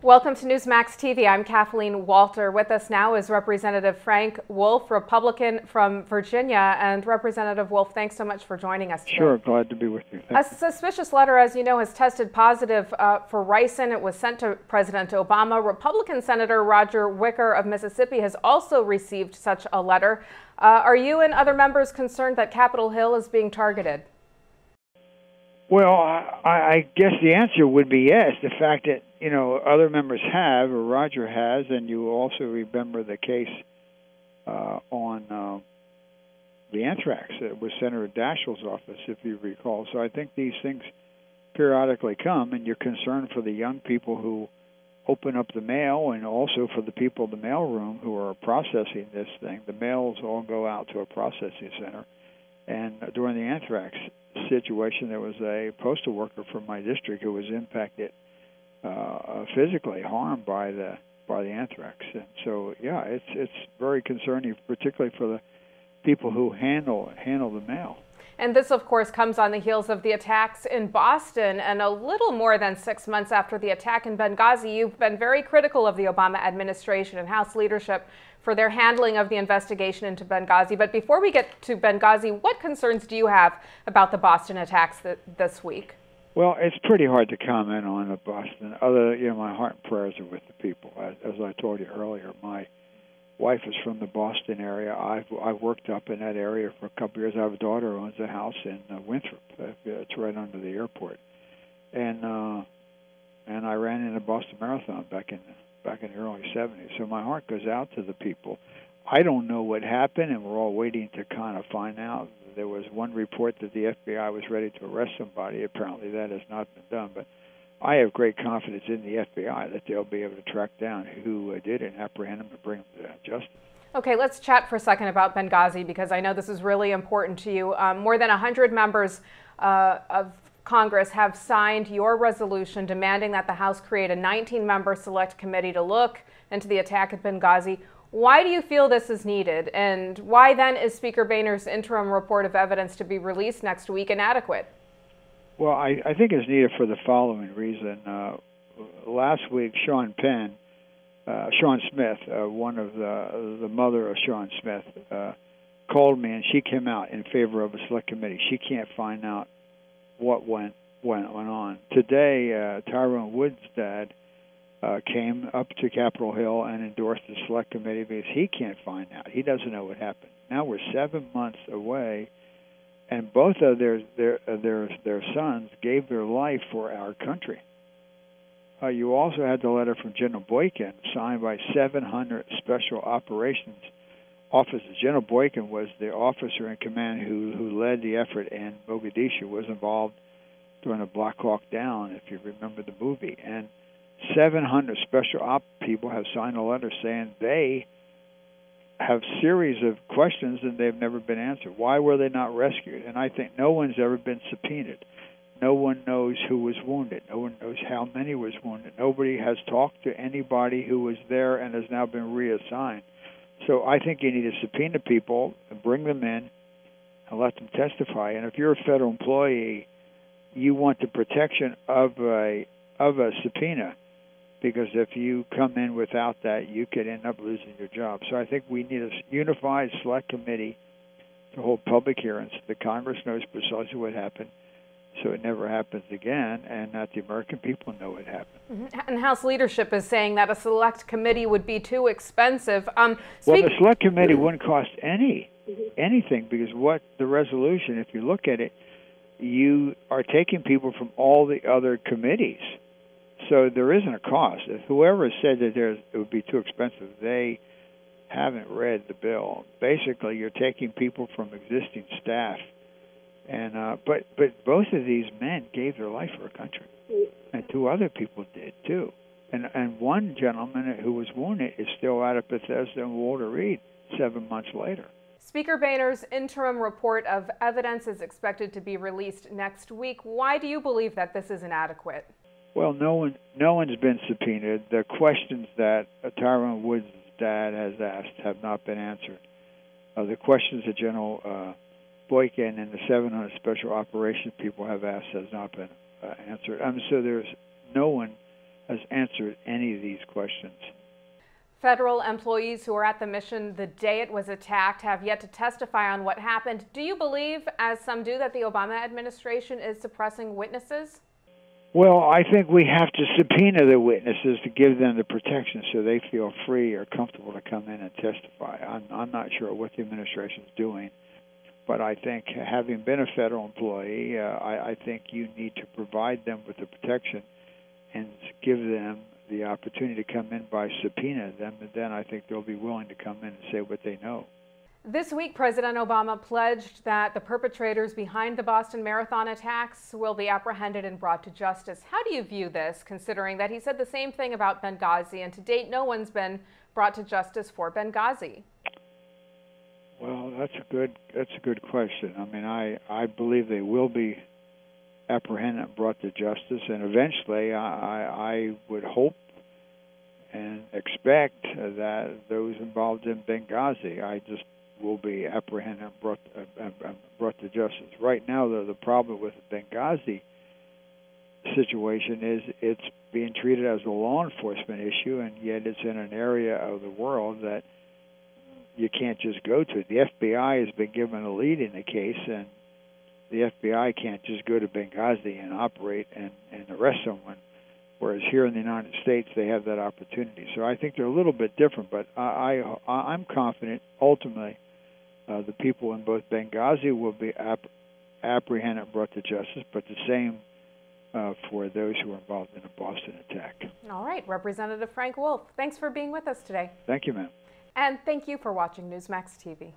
Welcome to Newsmax TV. I'm Kathleen Walter. With us now is Representative Frank Wolf, Republican from Virginia. And Representative Wolf, thanks so much for joining us today. Sure, glad to be with you. A suspicious letter, as you know, has tested positive for ricin. It was sent to President Obama. Republican Senator Roger Wicker of Mississippi has also received such a letter. Are you and other members concerned that Capitol Hill is being targeted? Well, I guess the answer would be yes. The fact that, other members have, or Roger has, and you also remember the case on the anthrax. It was Senator Daschle's office, if you recall. So I think these things periodically come, and you're concerned for the young people who open up the mail and also for the people in the mailroom who are processing this thing. The mails all go out to a processing center. And during the anthrax situation, there was a postal worker from my district who was impacted physically, harmed by the anthrax. And so, yeah, it's very concerning, particularly for the people who handle the mail. And this, of course, comes on the heels of the attacks in Boston, and a little more than 6 months after the attack in Benghazi. You've been very critical of the Obama administration and House leadership for their handling of the investigation into Benghazi. But before we get to Benghazi, what concerns do you have about the Boston attacks this week? Well, it's pretty hard to comment on the Boston. My heart and prayers are with the people. As I told you earlier, my wife is from the Boston area. I've worked up in that area for a couple of years. I have a daughter who owns a house in Winthrop. It's right under the airport, and I ran in the Boston Marathon back in the early '70s. So my heart goes out to the people. I don't know what happened, and we're all waiting to kind of find out. There was one report that the FBI was ready to arrest somebody. Apparently that has not been done, but I have great confidence in the FBI that they'll be able to track down who did it and apprehend them and bring them to justice. Okay, let's chat for a second about Benghazi, because I know this is really important to you. More than 100 members of Congress have signed your resolution demanding that the House create a 19-member select committee to look into the attack at Benghazi. Why do you feel this is needed? And why then is Speaker Boehner's interim report of evidence to be released next week inadequate? Well, I think it's needed for the following reason. Last week, Sean Smith, one of the mother of Sean Smith, called me, and she came out in favor of a select committee. She can't find out what went on. Today, Tyrone Wood's dad came up to Capitol Hill and endorsed the select committee because he can't find out. He doesn't know what happened. Now we're 7 months away, and both of their sons gave their life for our country. You also had the letter from General Boykin, signed by 700 Special Operations officers. General Boykin was the officer in command who led the effort in Mogadishu, was involved during the Black Hawk Down, if you remember the movie. And 700 special op people have signed a letter saying they have series of questions and they've never been answered. Why were they not rescued? And I think no one's ever been subpoenaed. No one knows who was wounded. No one knows how many was wounded. Nobody has talked to anybody who was there and has now been reassigned. So I think you need to subpoena people and bring them in and let them testify. And if you're a federal employee, you want the protection of a subpoena, because if you come in without that, you could end up losing your job. So I think we need a unified select committee to hold public hearings. The Congress knows precisely what happened, so it never happens again, and that the American people know it happened. Mm-hmm. And House leadership is saying that a select committee would be too expensive. Well, the select committee wouldn't cost anything, because what the resolution, if you look at it, you are taking people from all the other committees. So there isn't a cost. If whoever said that it would be too expensive, they haven't read the bill. Basically, you're taking people from existing staff, and but both of these men gave their life for a country, and two other people did too. And one gentleman who was wounded is still out of Bethesda and Walter Reed 7 months later. Speaker Boehner's interim report of evidence is expected to be released next week. Why do you believe that this is inadequate? Well, no one's been subpoenaed. The questions that Tyrone Wood's dad has asked have not been answered. The questions that General Boykin and the 700 Special Operations people have asked has not been answered. So there's no one has answered any of these questions. Federal employees who were at the mission the day it was attacked have yet to testify on what happened. Do you believe, as some do, that the Obama administration is suppressing witnesses? Well, I think we have to subpoena the witnesses to give them the protection so they feel free or comfortable to come in and testify. I'm not sure what the administration is doing, but I think having been a federal employee, I think you need to provide them with the protection and give them the opportunity to come in by subpoena them, and then I think they'll be willing to come in and say what they know. This week, President Obama pledged that the perpetrators behind the Boston Marathon attacks will be apprehended and brought to justice. How do you view this, considering that he said the same thing about Benghazi, and to date no one's been brought to justice for Benghazi? Well, that's a good question. I mean, I believe they will be apprehended and brought to justice, and eventually I would hope and expect that those involved in Benghazi will be apprehended and brought to justice. Right now, though, the problem with the Benghazi situation is it's being treated as a law enforcement issue, and yet it's in an area of the world that you can't just go to. The FBI has been given a lead in the case, and the FBI can't just go to Benghazi and operate and arrest someone, whereas here in the United States they have that opportunity. So I think they're a little bit different, but I'm confident ultimately the people in both Benghazi will be apprehended and brought to justice, but the same for those who were involved in the Boston attack. All right, Representative Frank Wolf, thanks for being with us today. Thank you, ma'am. And thank you for watching Newsmax TV.